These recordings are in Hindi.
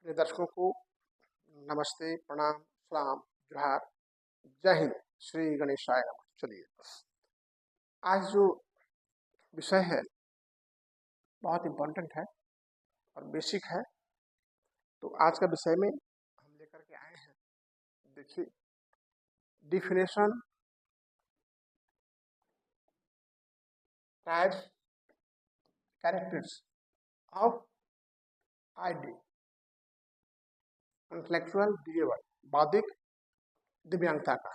अपने दर्शकों को नमस्ते, प्रणाम, सलाम, जोहार, जय हिंद, श्री गणेशाय नमः। चलिए, आज जो विषय है बहुत इम्पोर्टेंट है और बेसिक है। तो आज का विषय में हम लेकर के आए हैं, देखिए, definition, types, characters of ID, intellectual disable, बौद्धिक दिव्यांगता का।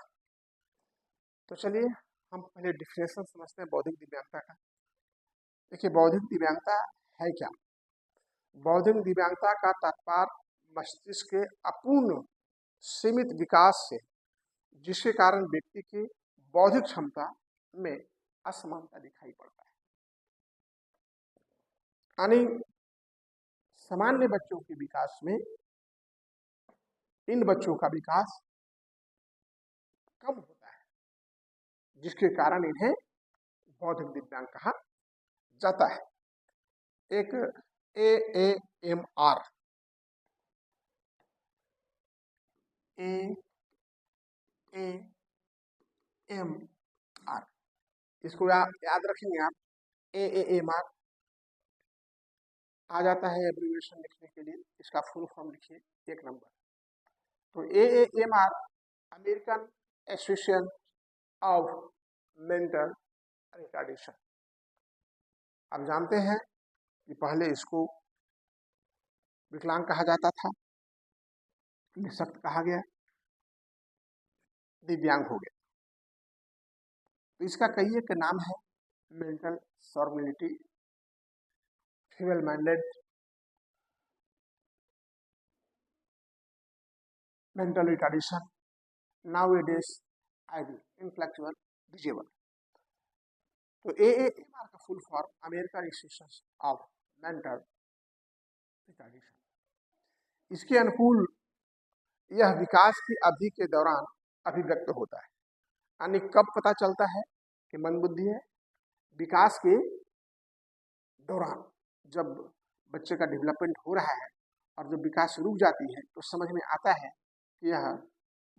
तो चलिए हम पहले डिफिनेशन समझते हैं बौद्धिक दिव्यांगता का। देखिए, बौद्धिक दिव्यांगता है क्या? बौद्धिक दिव्यांगता का तात्पर्य मस्तिष्क के अपूर्ण सीमित विकास से, जिसके कारण व्यक्ति की बौद्धिक क्षमता में असमानता दिखाई पड़ता है। यानी सामान्य बच्चों के विकास में इन बच्चों का विकास कम होता है, जिसके कारण इन्हें बौद्धिक दिव्यांग कहा जाता है। एक AAMR, AAMR, इसको याद रखेंगे आप। AAMR आ जाता है एब्रिविएशन लिखने के लिए, इसका फुल फॉर्म लिखिए, एक नंबर। तो AAMR American association of mental retardation. आप जानते हैं कि पहले इसको विकलांग कहा जाता था, निःशक्त कहा गया, दिव्यांग हो गया। तो इसका कई एक नाम है: मेंटल सॉर्बिलिटी, feeble minded, mental retardation, nowadays ID, intellectual disabled. तो AAMR का full form American institution of mental retardation. इसके अनुकूल यह विकास की अवधि के दौरान अभिव्यक्त होता है। यानी कब पता चलता है कि मंदबुद्धि है? विकास के दौरान, जब बच्चे का डेवलपमेंट हो रहा है और जब विकास रुक जाती है तो समझ में आता है कि यह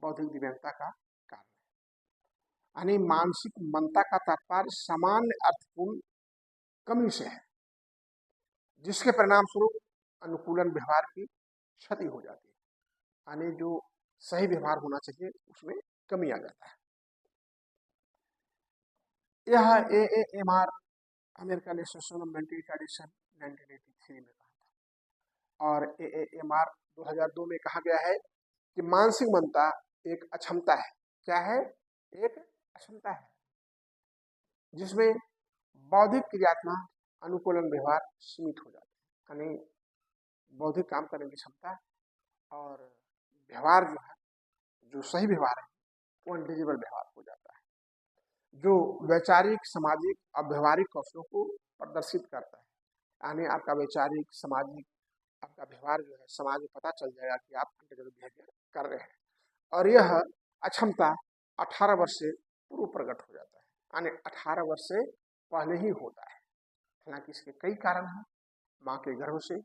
बौद्धिक दिव्यांगता का कारण है। यानी मानसिक मंदता का तात्पर्य सामान्य अर्थपूर्ण कमी से है, जिसके परिणाम स्वरूप अनुकूलन व्यवहार की क्षति हो जाती है। यानी जो सही व्यवहार होना चाहिए उसमें कमी आ जाता है। यह AAMR American association of mental retardation 1983 में कहा था, और AAMR 2002 में कहा गया है कि मानसिक मंदता एक अक्षमता है। क्या है? एक अक्षमता है जिसमें बौद्धिक क्रियात्मक अनुकूलन व्यवहार सीमित हो जाते हैं। यानी बौद्धिक काम करने की क्षमता और व्यवहार जो है, जो सही व्यवहार है, वो इंडिविजुअल व्यवहार हो जाता है, जो वैचारिक, सामाजिक और व्यवहारिक कौशलों को प्रदर्शित करता है। यानी आपका वैचारिक, सामाजिक, आपका व्यवहार जो है, समाज में पता चल जाएगा कि आप इंडिविजुअल बिहेवियर कर रहे हैं। और यह अक्षमता 18 वर्ष से पूर्व प्रकट हो जाता है। यानी 18 वर्ष से पहले ही होता है। हालांकि इसके कई कारण हैं। माँ के गर्भ से,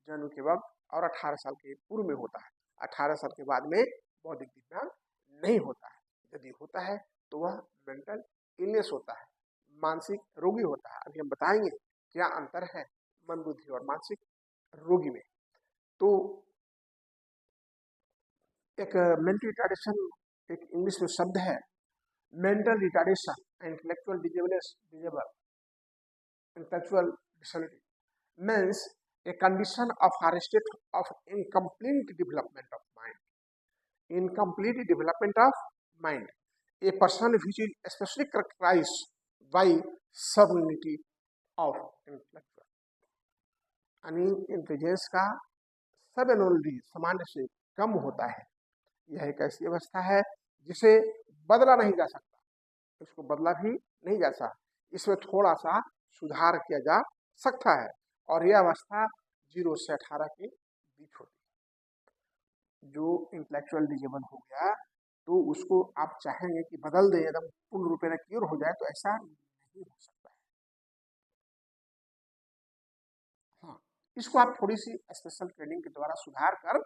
जन्म के वक्त और 18 साल के पूर्व में होता है। 18 साल के बाद में बौद्धिक दिव्यांग नहीं होता है। यदि होता है तो वह मेंटल इलनेस होता है, मानसिक रोगी होता है। अभी हम बताएंगे क्या अंतर है मंदबुद्धि और मानसिक रोगी में। तो एक मेंटल रिटार्डेशन एक इंग्लिश में शब्द है, mental retardation, intellectual disable, intellectual disability means a condition of or state of incomplete development of mind. Incomplete development of mind. A person which is especially characterized by sublimity of intellectual. यानी इंटेलिजेंस का सब एनोलॉजी सामान्य से कम होता है। यह एक ऐसी अवस्था है जिसे बदला नहीं जा सकता, इसको बदला भी नहीं जा सकता, इसमें थोड़ा सा सुधार किया जा सकता है। और यह अवस्था 0 से 18 के बीच होती है। जो इंटेलेक्चुअल डिजेबल हो गया तो उसको आप चाहेंगे कि बदल दे, एकदम पूर्ण रूप में क्योर हो जाए, तो ऐसा नहीं हो सकता है। हाँ, इसको आप थोड़ी सी स्पेशल ट्रेनिंग के द्वारा सुधार कर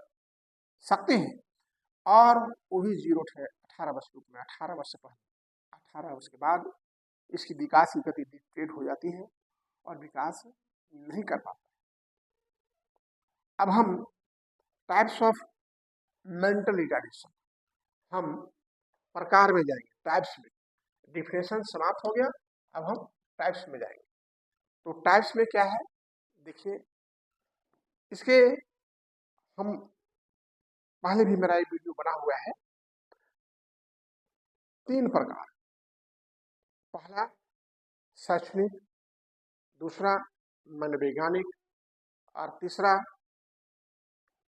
सकते हैं। और वो भी 18 वर्ष के रूप में, 18 वर्ष से पहले। 18 वर्ष के बाद इसकी विकास की गति डिक्टेट हो जाती है और विकास नहीं कर पाता। अब हम टाइप्स ऑफ मेंटल रिटार्डेशन, हम प्रकार में जाएंगे, टाइप्स में। डिफिनेशन समाप्त हो गया, अब हम टाइप्स में जाएंगे। तो टाइप्स में क्या है, देखिए इसके हम पहले भी मेरा ये वीडियो बना हुआ है। 3 प्रकार, पहला शैक्षणिक, दूसरा मनोवैज्ञानिक और तीसरा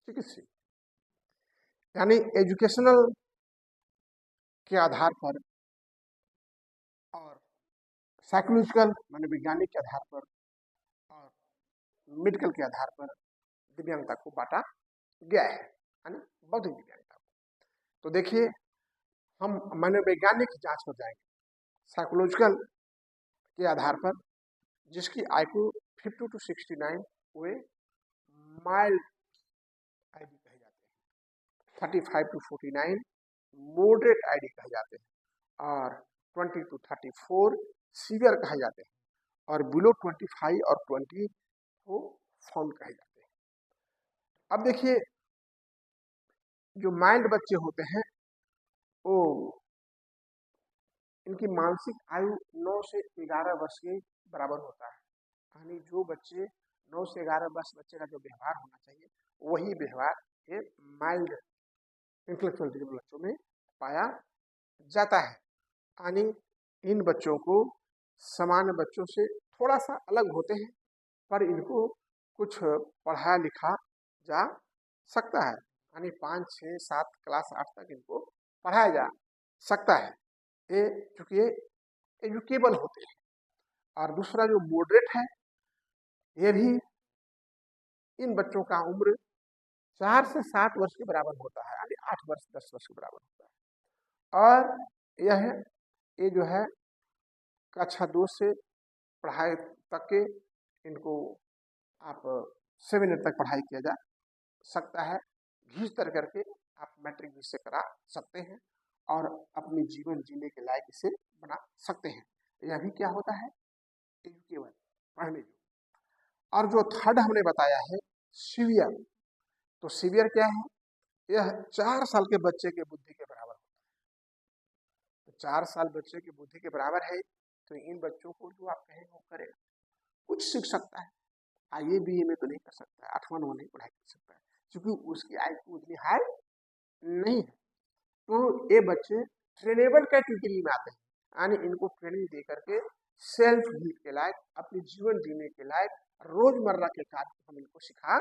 चिकित्सीय। यानी एजुकेशनल के आधार पर और साइकोलॉजिकल मनोवैज्ञानिक के आधार पर और मेडिकल के आधार पर दिव्यांगता को बांटा गया है, यानी बौद्धिक दिव्यांगता। तो देखिए हम मनोवैज्ञानिक जांच पर जाएंगे, साइकोलॉजिकल के आधार पर, जिसकी IQ 50 to 69 way mild ID कहे जाते हैं, 35 to 49 मॉडरेट आईडी कहे जाते हैं और 20 to 34 सीवियर कहे जाते हैं और बिलो 25 और 20 को फाउंड कहे जाते हैं। अब देखिए जो माइल्ड बच्चे होते हैं वो इनकी मानसिक आयु 9 से 11 वर्ष के बराबर होता है। यानी जो बच्चे 9 से 11 वर्ष बच्चे का जो व्यवहार होना चाहिए वही व्यवहार ये माइल्ड इंटेलेक्चुअल डिसेबल बच्चों में पाया जाता है। यानी इन बच्चों को सामान्य बच्चों से थोड़ा सा अलग होते हैं, पर इनको कुछ पढ़ाया लिखा जा सकता है। यानी 5, 6, 7 क्लास 8 तक इनको पढ़ाया जा सकता है, ये चूंकि ये एजुकेबल होते हैं। और दूसरा जो मॉडरेट है, ये भी इन बच्चों का उम्र 4 से 7 वर्ष के बराबर होता है, यानी 8 वर्ष 10 वर्ष के बराबर होता है। और ये जो है कक्षा 2 से पढ़ाई तक के इनको आप 7 ईयर तक पढ़ाई किया जा सकता है। घींच तर करके आप मैट्रिक भी से करा सकते हैं और अपनी जीवन जीने के लायक इसे बना सकते हैं। यह भी क्या होता है, एजुकेबल, पढ़ने जो। और जो थर्ड हमने बताया है सीवियर, तो सीवियर क्या है, यह 4 साल के बच्चे के बुद्धि के बराबर होता है। तो 4 साल बच्चे की बुद्धि के बराबर है, तो इन बच्चों को जो आप कहेंगे वो करेगा, कुछ सीख सकता है। IE BE में तो नहीं कर सकता है, 8वां 9वां नहीं पढ़ाई कर सकता है, क्योंकि उसकी IQ उतनी हाई नहीं है। तो ये बच्चे ट्रेनेबल कैटेगरी में आते हैं, यानी इनको ट्रेनिंग दे करके सेल्फ हील के लायक, अपनी जीवन जीने के लायक रोजमर्रा के कार्य हम इनको सिखा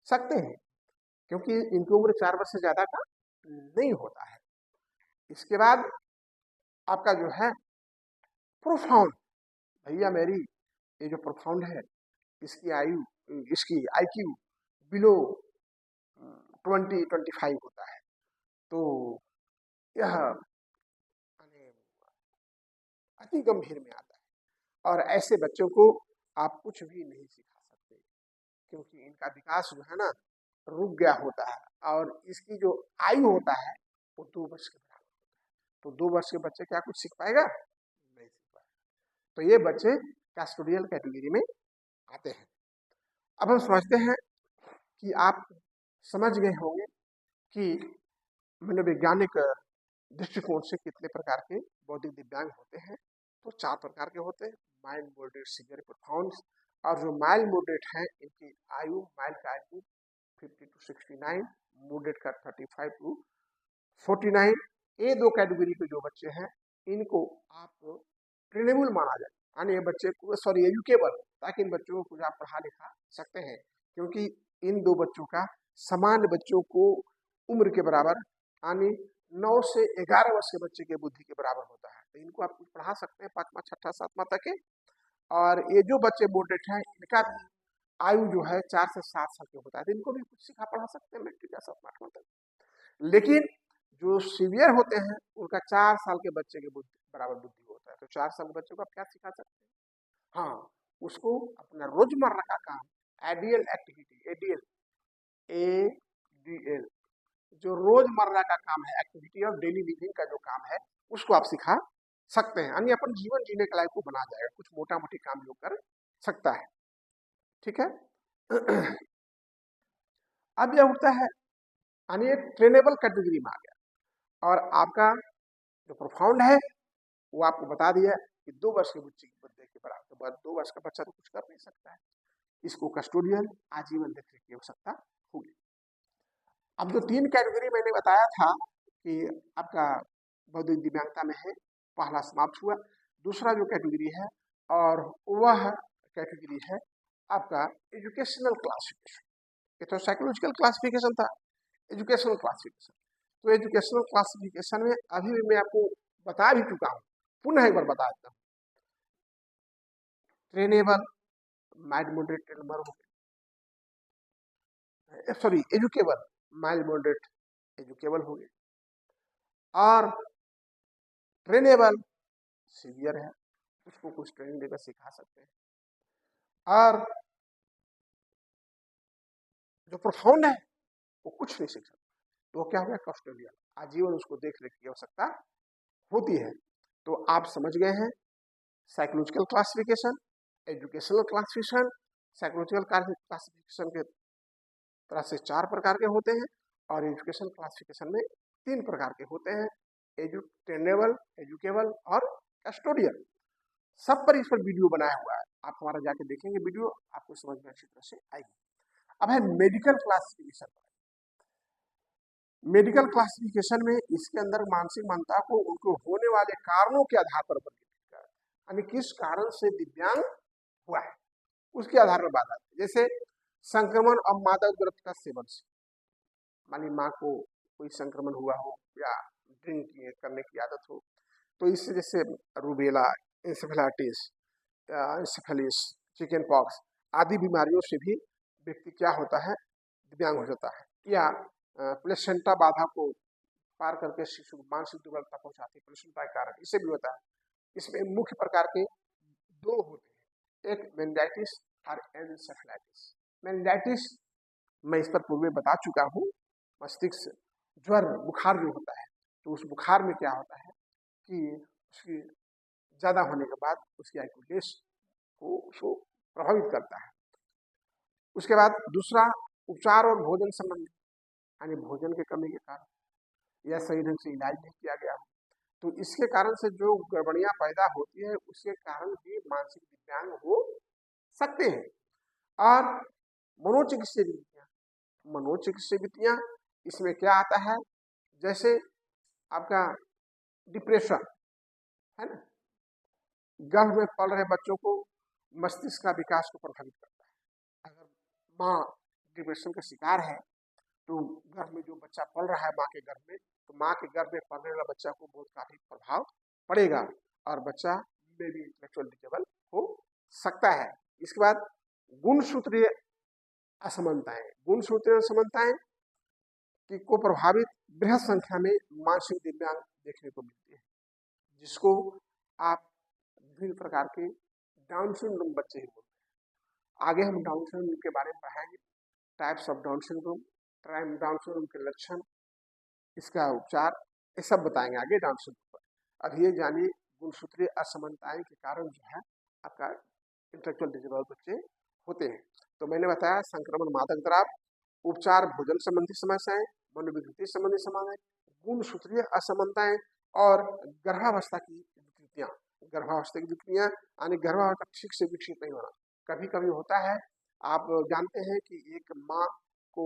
सकते हैं, क्योंकि इनकी उम्र 4 वर्ष से ज्यादा का नहीं होता है। इसके बाद आपका जो है प्रोफाउंड, भैया मेरी ये जो प्रोफाउंड है इसकी IQ बिलो 20-25 होता है। तो यह अति गंभीर में आता है और ऐसे बच्चों को आप कुछ भी नहीं सिखा सकते, क्योंकि इनका विकास जो है ना रुक गया होता है और इसकी जो आयु होता है वो 2 वर्ष के बराबर होता है। तो 2 वर्ष के बच्चे क्या कुछ सीख पाएगा, नहीं सीख पाएगा। तो ये बच्चे कैस्टोडियल कैटेगरी में आते हैं। अब हम समझते हैं कि आप समझ गए होंगे कि मनोवैज्ञानिक दृष्टिकोण से कितने प्रकार के बौद्धिक दिव्यांग होते हैं। तो 4 प्रकार के होते हैं, माइल्ड, मॉडरेट, सीवियर, प्रोफाउंड। और जो माइल्ड मॉडरेट हैं इनकी आयु, माइल्ड का IQ 50 to 69, मॉडरेट का 35 to 49। ये 2 कैटेगरी के जो बच्चे हैं इनको आप ट्रेनेबल माना जाए, यानी ये बच्चे को एजुकेबल, ताकि इन बच्चों को आप पढ़ा लिखा सकते हैं, क्योंकि इन 2 बच्चों का सामान्य बच्चों को उम्र के बराबर, यानी 9 से 11 वर्ष के बच्चे के बुद्धि के बराबर होता है। तो इनको आप कुछ पढ़ा सकते हैं 5वां 6वां 7वां तक के। और ये जो बच्चे मॉडरेट हैं इनका भी आयु जो है 4 से 7 साल के होता है, तो इनको भी कुछ सिखा पढ़ा सकते हैं मैट्रिक या 7वां 8वां तक। लेकिन जो सीवियर होते हैं उनका 4 साल के बच्चे के बराबर बुद्धि होता है। तो 4 साल के बच्चे को आप क्या सिखा सकते हैं, हाँ उसको अपना रोजमर्रा का काम एडियल एक्टिविटी, एडियल, ADL, जो रोजमर्रा का काम है, एक्टिविटी ऑफ डेली लिविंग का जो काम है उसको आप सिखा सकते हैं, यानी अपन जीवन जीने के लायक को बना जाएगा, कुछ मोटा मोटी काम जो कर सकता है। ठीक है। अब यह उठता है, यानी एक ट्रेनेबल कैटेगरी में आ गया, और आपका जो प्रोफाउंड है वो आपको बता दिया कि 2 वर्ष के बच्चे की बर्थडे के बराबर, तो बाद 2 वर्ष का बच्चा तो कुछ कर नहीं सकता है, इसको कस्टोडियल आजीवन देखने की आवश्यकता होगी। अब जो 3 कैटेगरी मैंने बताया था कि आपका बौद्धिक दिव्यांगता में है, पहला समाप्त हुआ। दूसरा जो कैटेगरी है, और वह कैटेगरी है आपका एजुकेशनल क्लासिफिकेशन। ये तो साइकोलॉजिकल क्लासिफिकेशन था, एजुकेशनल क्लासिफिकेशन। तो एजुकेशनल क्लासिफिकेशन में अभी भी मैं आपको बता भी चुका हूँ, पुनः एक बार बता देता हूँ। ट्रेनेबल, माइल्ड मॉडरेट ट्रेनर हो गए, सॉरी एजुकेबल, माइल्ड मॉडरेट एजुकेबल हो गए, और ट्रेनेबल सीवियर है, उसको कुछ ट्रेनिंग देकर सिखा सकते हैं, और जो प्रोफाउंड है वो कुछ नहीं सीख सकता, तो क्या हो गया कस्टोडियल, आजीवन उसको देख रेख की आवश्यकता होती है। तो आप समझ गए हैं psychological classification, educational classification. Psychological classification के तरह से 4 प्रकार के होते हैं, और एजुकेशन क्लासिफिकेशन में 3 प्रकार के होते हैं, ट्रेनेबल, एजुकेबल और कस्टोडियल। सब पर इस पर वीडियो बनाया हुआ है, आप हमारा जाके देखेंगे वीडियो, आपको समझ में अच्छी तरह से आएगी। अब है मेडिकल क्लासिफिकेशन। मेडिकल क्लासिफिकेशन में इसके अंदर मानसिक मंदता को उनको होने वाले कारणों के आधार पर वर्गीकृत किया, यानी किस कारण से दिव्यांग हुआ है उसके आधार पर बात आती है। जैसे संक्रमण और मादक द्रव्य का सेवन से, मान ली माँ को कोई संक्रमण हुआ हो या ड्रिंक करने की आदत हो, तो इससे जैसे रूबेला, इंसेफेलाइटिस, इंसेफेलिस, चिकन पॉक्स आदि बीमारियों से भी व्यक्ति क्या होता है, दिव्यांग हो जाता है। या प्लेसेंटा बाधा को पार करके शिशु को मानसिक दुर्बलता पहुंचाती है, प्लेसेंटा के कारण, इससे भी होता है। इसमें मुख्य प्रकार के 2 होते हैं, एक मेनिंजाइटिस और एंसेफेलाइटिस। मेनिंजाइटिस मैं इस पर पूर्व में बता चुका हूँ, मस्तिष्क ज्वर, बुखार जो होता है, तो उस बुखार में क्या होता है कि उसकी ज्यादा होने के बाद उसकी आईक्यूलेस को उसको प्रभावित करता है। उसके बाद दूसरा उपचार और भोजन संबंधी, यानी भोजन के कमी के कारण या सही ढंग से इलाज नहीं किया गया, तो इसके कारण से जो गड़बड़ियां पैदा होती है उसके कारण भी मानसिक दिव्यांग हो सकते हैं। और मनोचिकित्सीय विधियां, मनोचिकित्सीय विधियां इसमें क्या आता है, जैसे आपका डिप्रेशन है ना, गर्भ में पल रहे बच्चों को मस्तिष्क का विकास को प्रभावित करता है। अगर माँ डिप्रेशन का शिकार है, तो गर्भ में जो बच्चा पल रहा है माँ के गर्भ में, तो माँ के गर्भ में पलने वाला बच्चा को बहुत काफी प्रभाव पड़ेगा, और बच्चा में भी इंटेलेक्चुअल डिसेबल हो सकता है। इसके बाद गुणसूत्रीय असमानताएं, गुणसूत्रीय असमानताएं को प्रभावित बृहद संख्या में मानसिक दिव्यांग देखने को मिलती है, जिसको आप विभिन्न प्रकार के डाउन सिंड्रोम बच्चे ही बोलते हैं। आगे हम डाउन सिंड्रोम के बारे में पढ़ाएंगे, types of down syndrome, down syndrome के लक्षण, इसका उपचार, ये सब बताएंगे आगे डाउन सिंड्रोम पर। अब ये जानिए गुणसूत्रीय असमानताएं के कारण जो है आपका इंटेलेक्चुअल डिसेबल बच्चे होते हैं। तो मैंने बताया संक्रमण, मादक द्रव्य, उपचार, भोजन संबंधी समस्याएं, मनोविकृति संबंधी समस्याएं, गुणसूत्रीय असमानताएं, और गर्भावस्था की विकृतियां। गर्भावस्था की विकृतियां यानी गर्भावस्था ठीक से विकसित नहीं होना। कभी कभी होता है, आप जानते हैं कि एक माँ को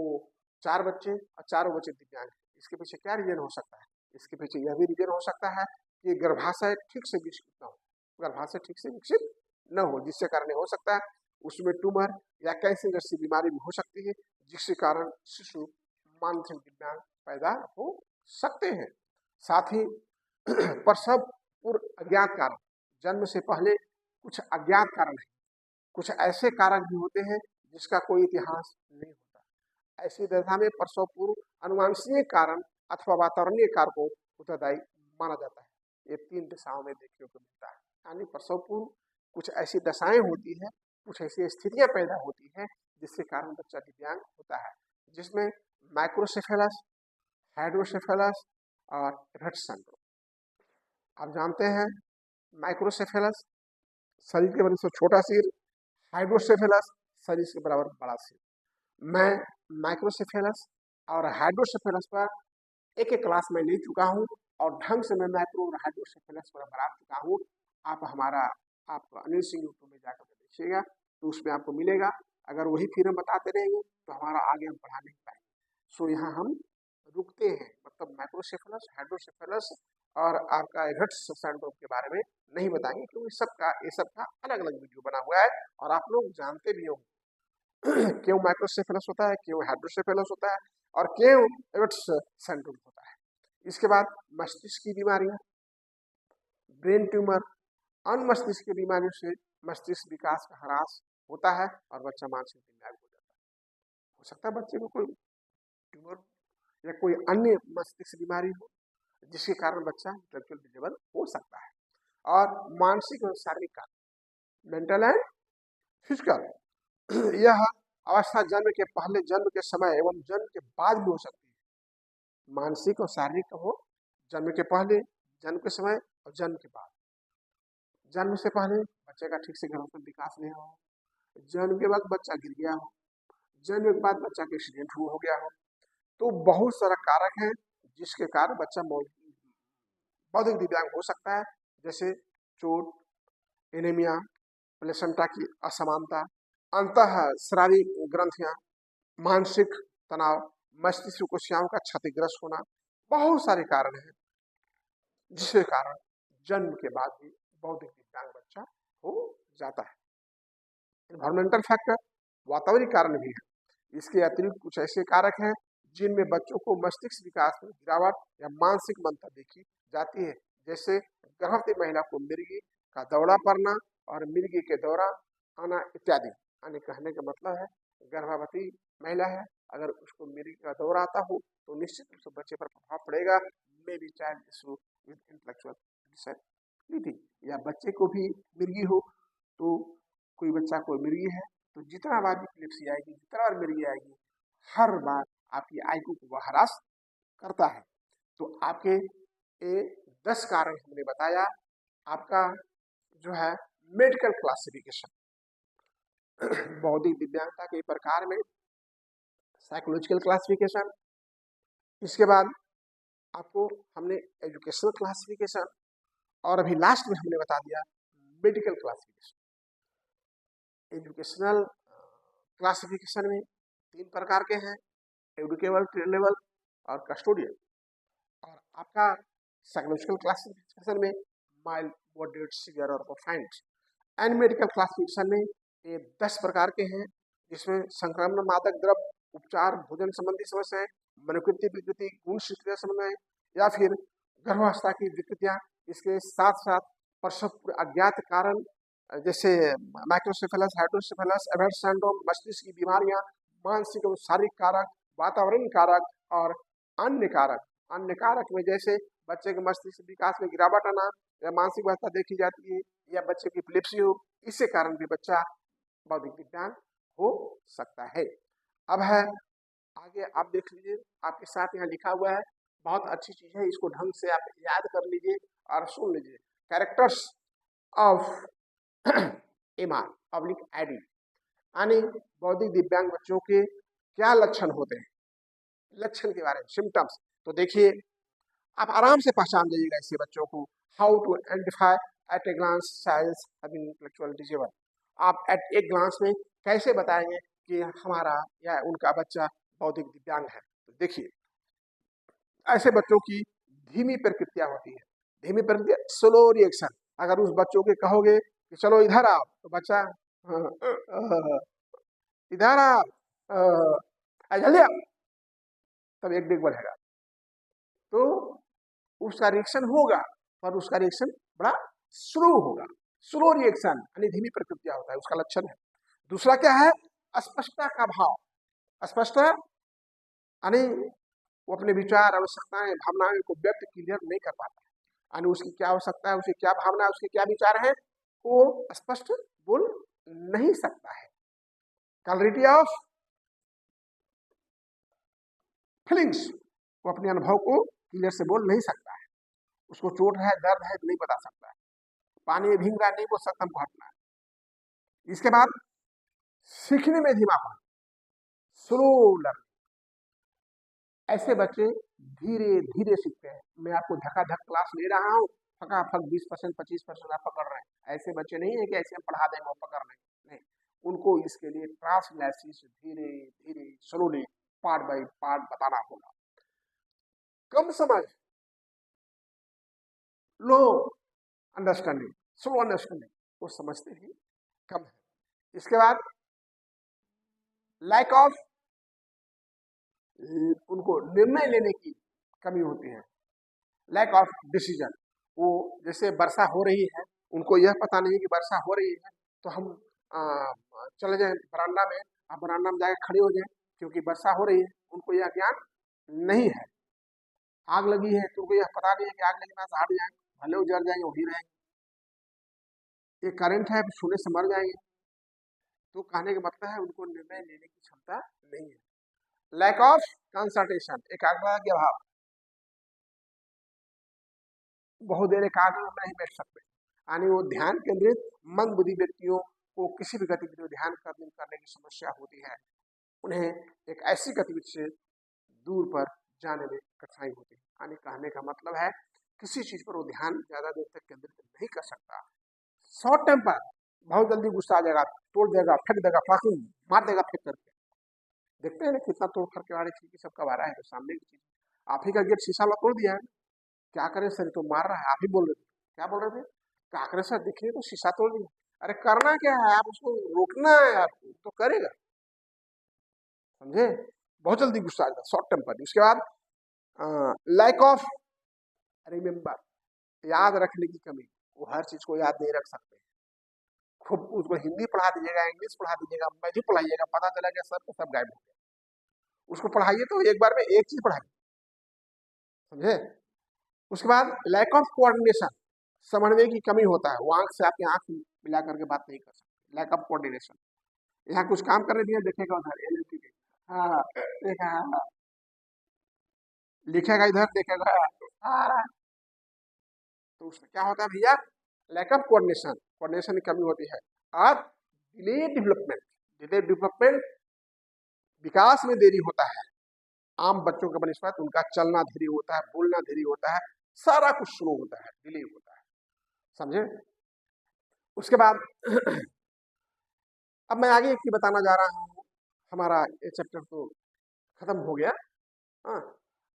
4 बच्चे और 4 बच्चे दिव्यांग हैं, इसके पीछे क्या रीजन हो सकता है? इसके पीछे यह भी रीजन हो सकता है कि गर्भाशय ठीक से विकसित न हो, गर्भाशय ठीक से विकसित न हो, जिससे कारण हो सकता है उसमें ट्यूमर या कैंसर जैसी बीमारी भी हो सकती है, जिसके कारण शिशु मानसिक दिव्यांग पैदा हो सकते हैं। साथ ही प्रसव पूर्व अज्ञात कारण, जन्म से पहले कुछ अज्ञात कारण है, कुछ ऐसे कारक भी होते हैं जिसका कोई इतिहास नहीं होता। ऐसी दशा में प्रसव पूर्व अनुवांशिक कारण अथवा वातावरणीय कारकों उत्तरदायी माना जाता है। ये 3 दशाओं में देखने को मिलता है, यानी प्रसव पूर्व कुछ ऐसी दशाएं होती है, कुछ ऐसी स्थितियां पैदा होती हैं जिसके कारण बच्चा दिव्यांग होता है, जिसमें माइक्रोसेफेलस, हाइड्रोसेफेलस और रेट सिंड्रोम। आप जानते हैं माइक्रोसेफेलस शरीर के बराबर छोटा सिर, हाइड्रोसेफेलस शरीर के बराबर बड़ा सिर। मैं माइक्रोसेफेलस और हाइड्रोसेफेलस पर एक एक क्लास में ले चुका हूँ और ढंग से मैं माइक्रो और हाइड्रोसेफेलस पर बता चुका हूँ। आप अनिल सिंह यूट्यूब में जाकर देखिएगा तो उसमें आपको मिलेगा। अगर वही फिर हम बताते रहेंगे तो हमारा आगे हम बढ़ा नहीं पाएंगे। सो यहाँ हम रुकते हैं, मतलब माइक्रोसेफेलस, हाइड्रोसेफेलस और आपका एवर्ट्स सिंड्रोम के बारे में नहीं बताएंगे, क्योंकि ये सब का अलग अलग वीडियो बना हुआ है और आप लोग जानते भी होंगे क्यों माइक्रोसेफेलस होता है, क्यों हाइड्रोसेफेलस होता है और क्यों एवर्ट्स सिंड्रोम होता है। इसके बाद मस्तिष्क की बीमारियां, ब्रेन ट्यूमर, अन्य मस्तिष्क की बीमारियों से मस्तिष्क विकास का ह्रास होता है और बच्चा मानसिक दिव्यांग हो जाता है। हो सकता है बच्चे को कोई ट्यूमर या कोई अन्य मस्तिष्क बीमारी हो जिसके कारण बच्चा इंटेलेक्चुअल डिसेबल हो सकता है। और मानसिक और शारीरिक कारण, मेंटल एंड फिजिकल, यह अवस्था जन्म के पहले, जन्म के समय एवं जन्म के बाद भी हो सकती है। मानसिक और शारीरिक हो जन्म के पहले, जन्म के समय और जन्म के बाद। जन्म से पहले बच्चे का ठीक से ग्रंथ विकास नहीं हो, जन्म के बाद बच्चा गिर गया हो, जन्म के बाद बच्चा का एक्सीडेंट हो गया हो, तो बहुत सारा कारक है जिसके कारण बच्चा बौद्धिक दिव्यांग हो सकता है। जैसे चोट, एनीमिया, प्लेसेंटा की असमानता, अंतः स्रावी ग्रंथियां, मानसिक तनाव, मस्तिष्क कोशिकाओं का क्षतिग्रस्त होना, बहुत सारे कारण हैं जिसके कारण जन्म के बाद भी बौद्धिक दिव्यांग बच्चा हो जाता है। एनवायरमेंटल फैक्टर, वातावरणीय कारण भी है। इसके अतिरिक्त कुछ ऐसे कारक हैं जिनमें बच्चों को मस्तिष्क विकास में गिरावट या मानसिक मंदता देखी जाती है, जैसे गर्भवती महिला को मिर्गी का दौरा पड़ना और मिर्गी के दौरा आना इत्यादि। यानी कहने का मतलब है गर्भवती महिला है, अगर उसको मिर्गी का दौरा आता हो तो निश्चित रूप से बच्चे पर प्रभाव पड़ेगा, may be child issue with intellectual disability. या बच्चे को भी मिर्गी हो, तो कोई बच्चा को मिर्गी है तो जितना बार एपिलेप्सी आएगी, जितना बार मिर्गी आएगी, हर बार आपकी आईक्यू को वह हरास करता है। तो आपके ये 10 कारण हमने बताया। आपका जो है मेडिकल क्लासिफिकेशन बौद्धिक दिव्यांगता के प्रकार में साइकोलॉजिकल क्लासिफिकेशन, इसके बाद आपको हमने एजुकेशनल क्लासिफिकेशन और अभी लास्ट में हमने बता दिया मेडिकल क्लासिफिकेशन। एजुकेशनल क्लासिफिकेशन में 3 प्रकार के हैं, एडुकेबल, ट्रेड लेवल और कस्टोडियल। और आपका साइकोलॉजिकल क्लासिफिकेशन में माइल्ड, मॉडरेट, सीवियर और प्रोफाइंड। एंड मेडिकल क्लासिफिकेशन में ये 10 प्रकार के हैं, जिसमें संक्रमण, मादक द्रव्य, उपचार, भोजन संबंधी समस्याएं, मनोकृति विकृति, गुण शिष्टता समस्याएं या फिर गर्भावस्था की विकृतियां। इसके साथ साथ प्रसव अज्ञात कारण जैसे माइक्रोसेफेलस, हाइड्रोसेफेलस, एवर्ट्स सिंड्रोम, मस्तिष्क की बीमारियां, मानसिक और शारीरिक कारक, वातावरण कारक और अन्य कारक। अन्य कारक में जैसे बच्चे के मस्तिष्क विकास में गिरावट आना या मानसिक अवस्था देखी जाती है या बच्चे की एपिलेप्सी हो, इसके कारण भी बच्चा बौद्धिक दिव्यांग हो सकता है। अब है आगे, आप देख लीजिए, आपके साथ यहाँ लिखा हुआ है, बहुत अच्छी चीज है, इसको ढंग से आप याद कर लीजिए और सुन लीजिए। Characters of MR public ID, यानी बौद्धिक दिव्यांग बच्चों के क्या लक्षण होते हैं, लक्षण के बारे में, सिम्टम्स। तो देखिए, आप आराम से पहचान जाइएगा ऐसे बच्चों को। How to identify at a glance child having intellectual disable. आप एट एक ग्लांस में कैसे बताएंगे कि हमारा या उनका बच्चा बौद्धिक दिव्यांग है। तो देखिए, ऐसे बच्चों की धीमी प्रकृतियां होती है। धीमी प्रकृति, स्लो रिएक्शन। अगर उस बच्चों के कहोगे कि चलो इधर आओ, तो बच्चा इधर आओ, जल्दी आओ, तब एक डेग बढ़ेगा। तो उसका रिएक्शन होगा, पर उसका रिएक्शन बड़ा स्लो होगा। स्लो रिएक्शन यानी धीमी प्रकृतियां होता है, उसका लक्षण है। दूसरा क्या है, अस्पष्टता का भाव। अस्पष्टता यानी वो अपने विचार, आवश्यकताएं, भावनाएं को व्यक्त क्लियर नहीं कर पाता है, यानी उसकी क्या आवश्यकता है, उसकी क्या भावना है, उसके क्या विचार है, वो स्पष्ट बोल नहीं सकता है। क्लैरिटी ऑफ फीलिंग्स, वो अपने अनुभव को क्लियर से बोल नहीं सकता है, उसको चोट है, दर्द है, नहीं बता सकता है, पानी में भीग रहा है, नहीं बोल सकता हमको हटना है। इसके बाद सीखने में धीमापन, स्लो लर्निंग, ऐसे बच्चे धीरे धीरे सीखते हैं। मैं आपको धक्का-धक क्लास ले रहा हूँ, फटाफट 20% 25% आप पकड़ रहे हैं, ऐसे बच्चे नहीं है कि ऐसे हम पढ़ा देंगे वो पकड़ लेंगे, नहीं, उनको इसके लिए ट्रांसलेसिस धीरे धीरे स्लोली पार्ट बाय पार्ट बताना होगा। कम समझ, लो अंडरस्टैंडिंग, स्लो अंडरस्टैंडिंग, वो समझते ही कम है। इसके बाद लैक ऑफ, उनको निर्णय लेने की कमी होती है, लैक ऑफ डिसीजन, वो जैसे वर्षा हो रही है, उनको यह पता नहीं कि वर्षा हो रही है तो हम चले जाएं बरामदा में, आप बरामदा में जाकर खड़े हो जाएं क्योंकि वर्षा हो रही है, उनको यह ज्ञान नहीं है। आग लगी है तो उनको यह पता नहीं है कि आग लगने से हट जाए, भले वो जल जाएंगे वही रहेंगे, ये करंट है छूने से मर जाएंगे, तो कहने का मतलब है उनको निर्णय लेने की क्षमता नहीं है। लैक ऑफ कंसंट्रेशन, एकाग्रता के अभाव, बहुत देर एकाग्र नहीं बैठ सकते, यानी वो ध्यान केंद्रित मंद बुद्धि व्यक्तियों को किसी भी गतिविधि में ध्यान करने की समस्या होती है, उन्हें एक ऐसी गतिविधि से दूर पर जाने में कठिनाई होती है। यानी कहने का मतलब है किसी चीज पर वो ध्यान ज्यादा देर तक केंद्रित नहीं कर सकता। शॉर्ट टेम्पर, बहुत जल्दी गुस्सा आ जाएगा, तोड़ देगा, फेंक देगा, फाकू मार देगा फेंक करके। देखते हैं ना कितना तोड़ फड़ के वाले खिड़की सबका बारा है, तो सामने की चीज, आप ही का गेट शीशा वाला तोड़ दिया है, क्या करें सर, तो मार रहा है, आप ही बोल रहे थे, क्या बोल रहे थे, क्या करें सर, देखिए तो शीशा तोड़ दिया, अरे करना क्या है, आप उसको रोकना है, आपको तो करेगा, समझे, बहुत जल्दी गुस्सा आ जाता, शॉर्ट टेम्पर। उसके बाद लैक ऑफ रिमेम्बर, याद रखने की कमी, वो हर चीज को याद नहीं रख सकते, खूब उसको हिंदी पढ़ा दीजिएगा, इंग्लिश पढ़ा दीजिएगा, मैथ पढ़ाइएगा, पता चला गया सब सब गायब हो गया, उसको पढ़ाइए तो एक बार में एक चीज पढ़ाइए, समझे। उसके बाद लैक ऑफ कोऑर्डिनेशन, समन्वय की कमी होता है, वो आंख से आपकी आंख मिला करके बात नहीं कर सकते, लैक ऑफ कोऑर्डिनेशन, यहाँ कुछ काम करने दिया देखेगा उधर एलएलपी के, हाँ देखा, लिखेगा इधर देखेगा, हाँ, तो उसमें क्या होता है भैया, लैक ऑफ कोऑर्डिनेशन, कोऑर्डिनेशन की कमी होती है। और डिले डेवलपमेंट, डिले डेवलपमेंट, विकास में देरी होता है, आम बच्चों के बनस्पत उनका चलना धीरे होता है, बोलना धीरे होता है, सारा कुछ स्लो होता है, डिले होता है, समझे। उसके बाद अब मैं आगे एक चीज बताना जा रहा हूँ, हमारा ये चैप्टर तो खत्म हो गया, हाँ,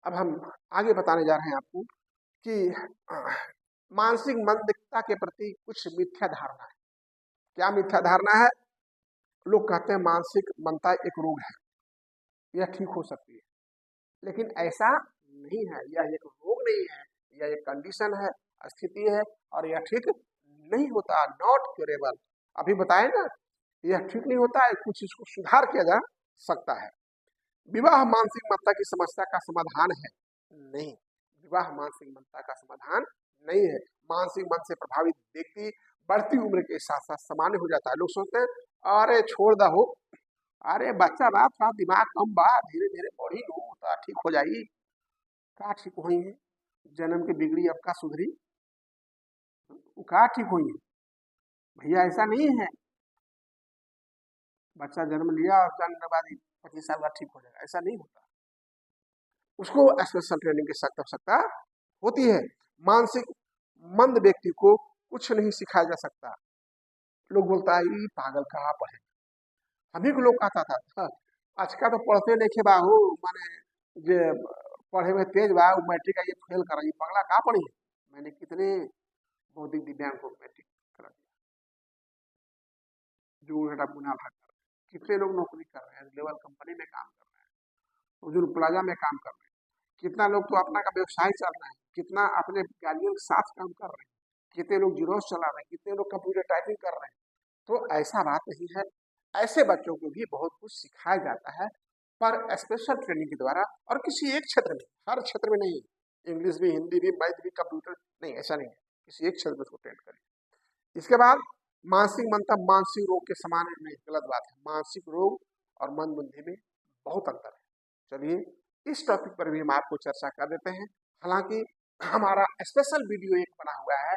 अब हम आगे बताने जा रहे हैं आपको कि मानसिक मंदता के प्रति कुछ मिथ्या धारणा है। क्या मिथ्या धारणा है, लोग कहते हैं मानसिक मंदता एक रोग है, यह ठीक हो सकती है, लेकिन ऐसा नहीं है, यह एक रोग नहीं है, यह एक कंडीशन है, स्थिति है, और यह ठीक नहीं होता, नॉट क्यूरेबल, अभी बताए ना, यह ठीक नहीं होता है, कुछ इसको सुधार किया जा सकता है। विवाह मानसिक मंदता की समस्या का समाधान है नहीं, विवाह मानसिक मंदता का समाधान नहीं है। मानसिक मंद से प्रभावित व्यक्ति बढ़ती उम्र के साथ साथ सामान्य हो जाता है। लोग सोचते हैं अरे छोड़ दो, अरे बच्चा बात थोड़ा दिमाग कम बा, धीरे धीरे पढ़ी लो तो ठीक हो जाई, का ठीक हुई है, जन्म के बिगड़ी अब का सुधरी, का ठीक हुई है भैया, ऐसा नहीं है, बच्चा जन्म लिया और जन्म के बाद 25 साल बाद ठीक हो जाएगा, ऐसा नहीं होता, उसको स्पेशल ट्रेनिंग की सख्त आवश्यकता होती है। मानसिक मंद व्यक्ति को कुछ नहीं सिखाया जा सकता, लोग बोलता है ये पागल कहाँ पढ़े, हमी को लोग कहता था, हाँ, आज का तो पढ़ते नहीं बाहू, माने जे पढ़े में तेज बा, मैट्रिक का ये फेल करा, ये पगला कहाँ पढ़ी है, मैंने कितने बौद्धिक दिव्यांग को मैट्रिक करा दिया, जो बेटा गुना भाग कर, कितने लोग नौकरी कर रहे हैं, लेवल कंपनी में काम कर रहे हैं, हुजूर प्लाजा में काम कर रहे हैं, कितना लोग तो अपना का व्यवसाय चल रहा है, कितना अपने गाड़ियों के साथ काम कर रहे हैं, कितने लोग जीरोस चला रहे हैं, कितने लोग कंप्यूटर टाइपिंग कर रहे हैं। तो ऐसा बात नहीं है, ऐसे बच्चों को भी बहुत कुछ सिखाया जाता है, पर स्पेशल ट्रेनिंग के द्वारा, और किसी एक क्षेत्र में, हर क्षेत्र में नहीं, इंग्लिश भी, हिंदी भी, मैथ भी, कंप्यूटर नहीं, ऐसा नहीं है, किसी एक क्षेत्र में उसको ट्रेन करें। इसके बाद मानसिक मंदता मानसिक रोग के समान है, नहीं, गलत बात है। मानसिक रोग और मंद बुद्धि में बहुत अंतर है। चलिए इस टॉपिक पर भी हम आपको चर्चा कर देते हैं। हालांकि हमारा स्पेशल वीडियो एक बना हुआ है,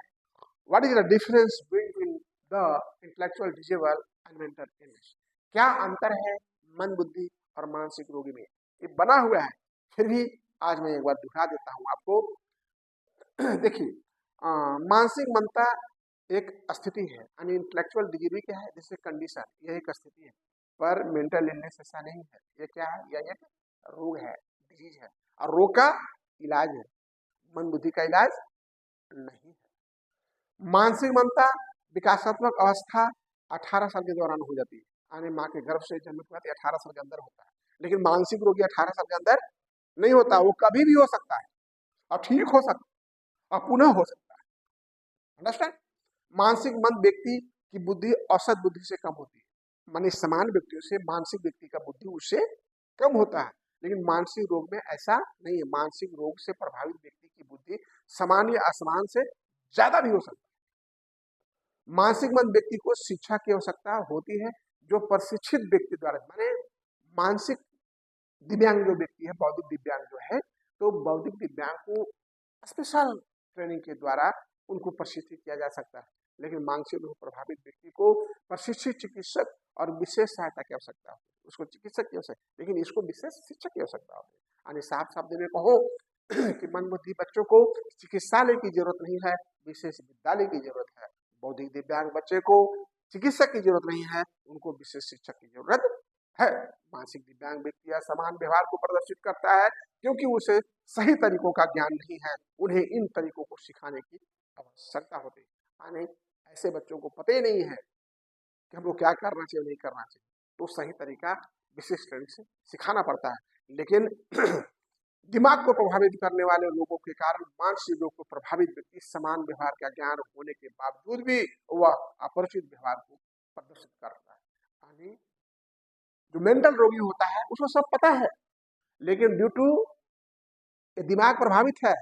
what is the difference between the intellectual disable and mental illness, क्या अंतर है मंद बुद्धि और मानसिक रोगी में, ये बना हुआ है। फिर भी आज मैं एक बार दिखा देता हूँ आपको। देखिए मानसिक मंदता एक स्थिति है, यानी इंटेलेक्चुअल डिजीज क्या है, जैसे कंडीशन, यह एक स्थिति है। पर मेंटल इलनेस ऐसा नहीं है, ये क्या है, यह एक रोग है, डिजीज है, और रोग का इलाज है, मन बुद्धि का इलाज नहीं है। मानसिक मंदता विकासात्मक अवस्था 18 साल के दौरान हो जाती है, यानी माँ के गर्भ से जन्म के बाद 18 साल के अंदर होता है। लेकिन मानसिक रोगी 18 साल के अंदर नहीं होता, वो कभी भी हो सकता है और ठीक हो सकता है और पुनः हो सकता है। अंडरस्टैंड? मानसिक मंद व्यक्ति की बुद्धि औसत बुद्धि से कम होती है, माने समान व्यक्तियों से मानसिक व्यक्ति का बुद्धि उससे कम होता है। लेकिन मानसिक रोग में ऐसा नहीं है, मानसिक रोग से प्रभावित व्यक्ति की बुद्धि समान या असमान से ज्यादा भी हो सकता है। मानसिक मंद व्यक्ति को शिक्षा की आवश्यकता होती है, जो प्रशिक्षित व्यक्ति द्वारा, माने मानसिक दिव्यांग जो व्यक्ति है, बौद्धिक दिव्यांग जो है, तो बौद्धिक दिव्यांग को स्पेशल ट्रेनिंग के द्वारा उनको प्रशिक्षित किया जा सकता है। लेकिन मानसिक रोग प्रभावित व्यक्ति को प्रशिक्षित चिकित्सक और विशेष सहायता की आवश्यकता होती है, उसको चिकित्सक की आवश्यकता, लेकिन इसको विशेष शिक्षक की आवश्यकता होती है। यानी साफ शब्द में कहो कि मंदबुद्धि बच्चों को चिकित्सालय की जरूरत नहीं है, विशेष विद्यालय की जरूरत है। बौद्धिक दिव्यांग बच्चे को चिकित्सक की जरूरत नहीं है, उनको विशेष शिक्षक की जरूरत है। मानसिक दिव्यांग व्यक्ति समान व्यवहार को प्रदर्शित करता है, क्योंकि उसे सही तरीकों का ज्ञान नहीं है, उन्हें इन तरीकों को सिखाने की आवश्यकता होती है। यानी ऐसे बच्चों को पता ही नहीं है कि हमको क्या करना चाहिए नहीं करना चाहिए, तो सही तरीका विशेष तरीके से सिखाना पड़ता है। लेकिन दिमाग को प्रभावित करने वाले लोगों के कारण मानसिक रोग को प्रभावित व्यक्ति समान व्यवहार का ज्ञान होने के बावजूद भी वह अपरिचित व्यवहार को प्रदर्शित करता है। यानी जो मेंटल रोगी होता है उसको सब पता है, लेकिन ड्यू टू दिमाग प्रभावित है,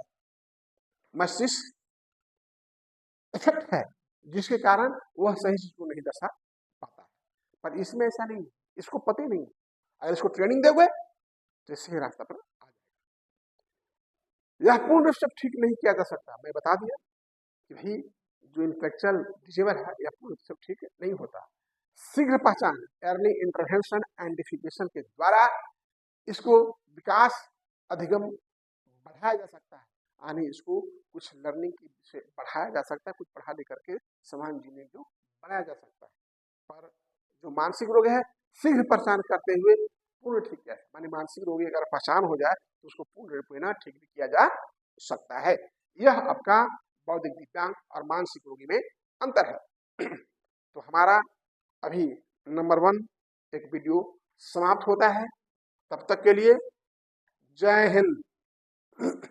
मस्तिष्क इफेक्ट है, जिसके कारण वह सही चीज को नहीं दर्शा पाता है। पर इसमें ऐसा नहीं, इसको पता ही नहीं, अगर इसको ट्रेनिंग दोगे तो सही रास्ता पर आ जाएगा। यह पूर्ण रूप से ठीक नहीं किया जा सकता, मैं बता दिया कि भाई जो इंटेलेक्चुअल डिसेबल है यह पूर्ण रूप से ठीक नहीं होता। शीघ्र पहचान, अर्ली इंटरवेंशन आइडेंटिफिकेशन के द्वारा इसको विकास अधिगम बढ़ाया जा सकता है, यानी इसको कुछ लर्निंग की से बढ़ाया जा सकता है, कुछ पढ़ा लिख करके समान जीने जो बनाया जा सकता है। पर जो मानसिक रोग है शीघ्र पहचान करते हुए पूर्ण ठीक किया है, मानी मानसिक रोगी अगर पहचान हो जाए तो उसको पूर्ण रूप में ठीक भी किया जा सकता है। यह आपका बौद्धिक दिव्यांग और मानसिक रोगी में अंतर है। तो हमारा अभी नंबर 1 एक वीडियो समाप्त होता है, तब तक के लिए जय हिंद।